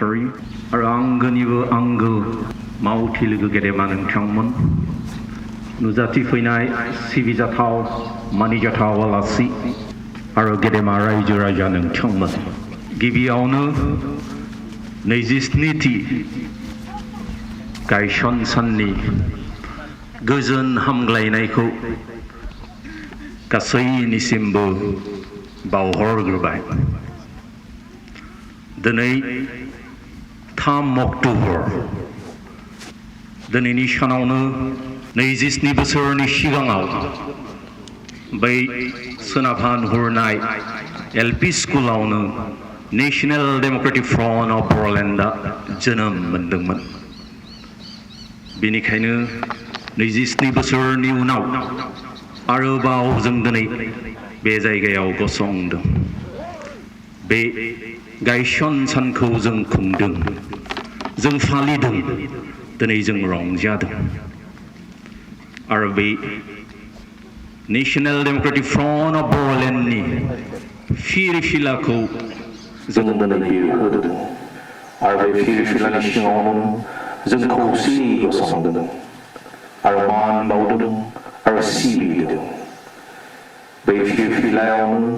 नेहाथारि आरो आंगोनिबो आंगो मावथि लोगो गेदेमा नोंथांमोन नुजाथि फैनाय सिबिजाथाव मानिजाथाव आलासि आरो गेदेमा रायजो राजा नोंथांमोन गिबियावनो 27थि गायसन साननि गोजोन हामग्लायनायखौ गासैनिसिमबो बावहरग्रोबाय दिनै 3 अक्ट'बर दिनैनि सानावनो 27 बोसोरनि सिगाङाव बै सोनाबहा नुहुरनाय एलपि स्कुलावनो नेशनेल डेम'क्रेटिक फ्रन्ट अफ बर'लेण्डआ जोनोम मोनदोंमोन बेनिखायनो 27 बोसोरनि उनाव आरोबाव जों दिनै बे जायगायाव गसंदों बे गायसन सानखौ जों खुंदों जों फालिदों दिनै जों रंजादों आरो बे नेशनेल डेम'क्रेटिक फ्रन्ट अफ बर'लेण्डनि फिरफिलाखौ जों दिनै बेरहोदों आरो बे फिरफिलानि सिङावनो जों खौसेयै गसंदों आरो मान बावदों आरो सिबिदों बै फिरफिलायावनो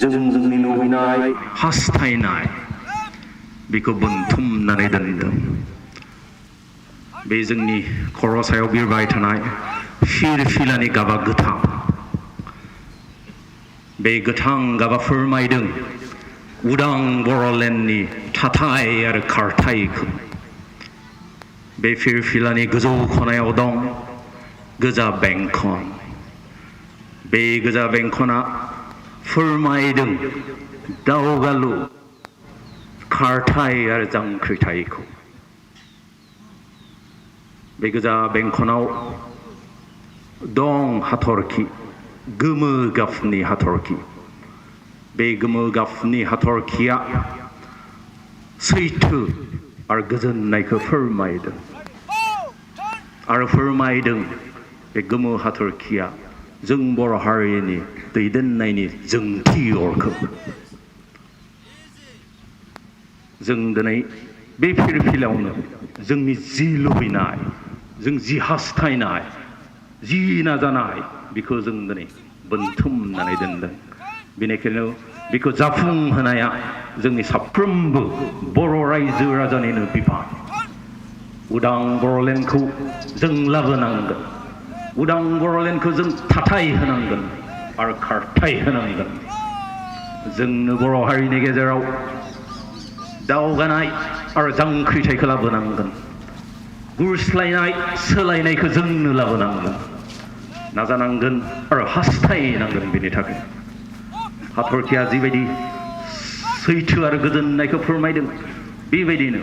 जों जोंनि लुबैनाय हास्थायनाय बेखौ बोनथुमनानै दोनदों बे जोंनि खर' सायाव बिरबाय थानाय फिरफिलानि गाबा गोथां बे गोथां गाबा फोरमायदों उदां बर'लेण्डनि थाथाय आरो खारथायखौ बे फिरफिलानि गोजौ खनायाव दं गोजा बेंखन बे गोजा बेंखना फोरमायदों दावगालु खारथाय आरो जांख्रिथायखौ बे गोजा बेंखनाव दं हाथरखि गोमो गाबनि हाथरखि बे गोमो गाबनि हाथरखिया सैथो आरो गोजोननायखौ फोरमायदों आरो फोरमायदों बे गोमो हाथरखिया जों बर' हारिनि दैदेननायनि जोंथि अरखौ जों दिनै बे फिरफिलायावनो जोंनि जि लुबैनाय जों जि हास्थायनाय जि नाजानाय बेखौ जों दिनै बोनथुमनानै दोनदों बेनिखायनो बेखौ जाफुंहोनाया जोंनि साफ्रोमबो बर' रायजो राजानिनो बिबान उदां बर'लेण्डखौ जों लाबोनांगोन उदां बर'लेण्डखौ जों थाथाय होनांगोन आरो खारथाय होनांगोन जोंनो बर' हारिनि गेजेराव दावगानाय आरो जांख्रिथायखौ लाबोनांगोन गुरस्लायनाय सोलायनायखौ जोंनो लाबोनांगोन नाजानांगोन आरो हास्थायनांगोन बेनि थाखाय हाथरखिया जिबायदि सैथो आरो गोजोननायखौ फोरमायदों बेबायदिनो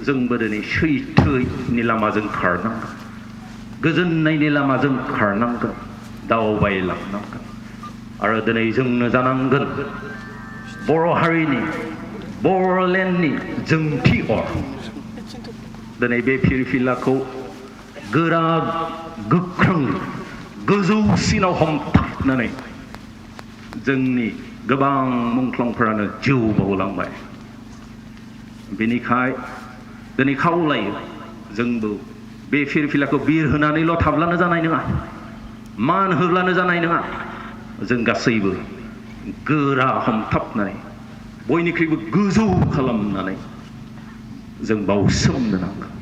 जोंबो दिनै सैथोनि लामाजों खारनांगोन गोजोननायनि लामाजों खारनांगोन दावबायलांनांगोन आरो दिनै जोंनो जानांगोन बर' हारिनि बर'लेण्डनि जोंथि अर दिनै बे फिरफिलाखौ गोरा गोख्रों गोजौसिनाव हमथाबनानै जोंनि गोबां मुंख्लंफोरानो जिउ बावलांबाय बेनिखाय दिनै खावलायो जोंबो बे फिरफिलाखौ बिर होनानैल' थाब्लानो जानाय नङा मान होब्लानो जानाय नङा जों गासैबो गोरा हमथाबनानै बयनिख्रुइबो गोजौ खालामनानै जों बावसोमनो नांगोन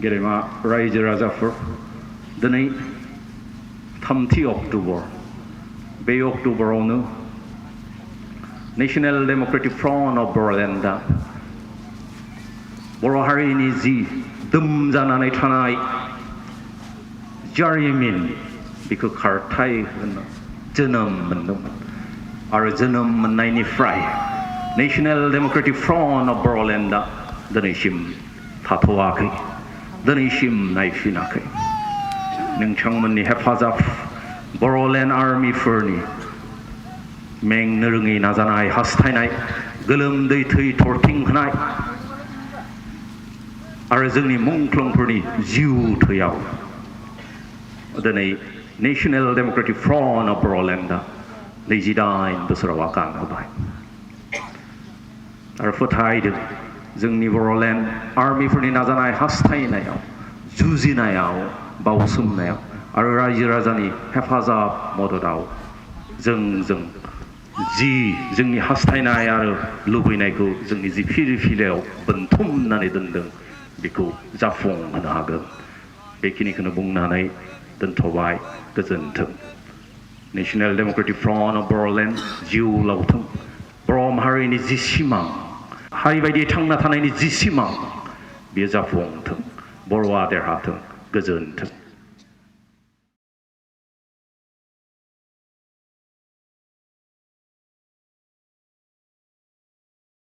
गेदेमा रायजो राजाफोर दिनै 3 अक्ट'बर बे अक्ट'बरावनो नेशनेल डेम'क्रेटिक फ्रन्ट अफ बर'लेण्डआ बर' हारिनि जि दोम जानानै थानाय जारिमिन बेखौ खारथाय होनो जोनोम मोनदोंमोन आरो जोनोम मोननायनिफ्राय नेशनेल डेम'क्रेटिक फ्रन्ट अफ बर'लेण्डआ दिनैसिम थाथ'वाखै दिनैसिम नायफिनाखै नोंथांमोननि हेफाजाब बर'लेण्ड आर्मिफोरनि मेंनो रोङै नाजानाय हास्थायनाय गोलोमदै थै थरथिं होनाय आरो जोंनि मुंख्लंफोरनि जिउ थैयाव दिनै नेशनेल डेम'क्रेटिक फ्रन्ट अफ बर'लेण्डआ 28 बोसोराव आगान होबाय आरो फोथायदों जोंनि बर'लेण्ड आर्मिफोरनि नाजानाय हास्थायनायाव जुजिनायाव बावसोमनायाव आरो रायजो राजानि हेफाजाब मददाव जों जि जोंनि हास्थायनाय आरो लुबैनायखौ जोंनि जि फिरफिलायाव बोनथुमनानै दोनदों बेखौ जाफुंहोनो हागोन बेखिनिखौनो बुंनानै दोनथ'बाय गोजोन्थों National Democratic Front of Bodoland जिउ लावथों बर' माहारिनि जि सिमां हारि बायदियै थांना थानायनि जि सिमां बेयो जाफुंथों बर'आ देरहाथों गोजोन्थों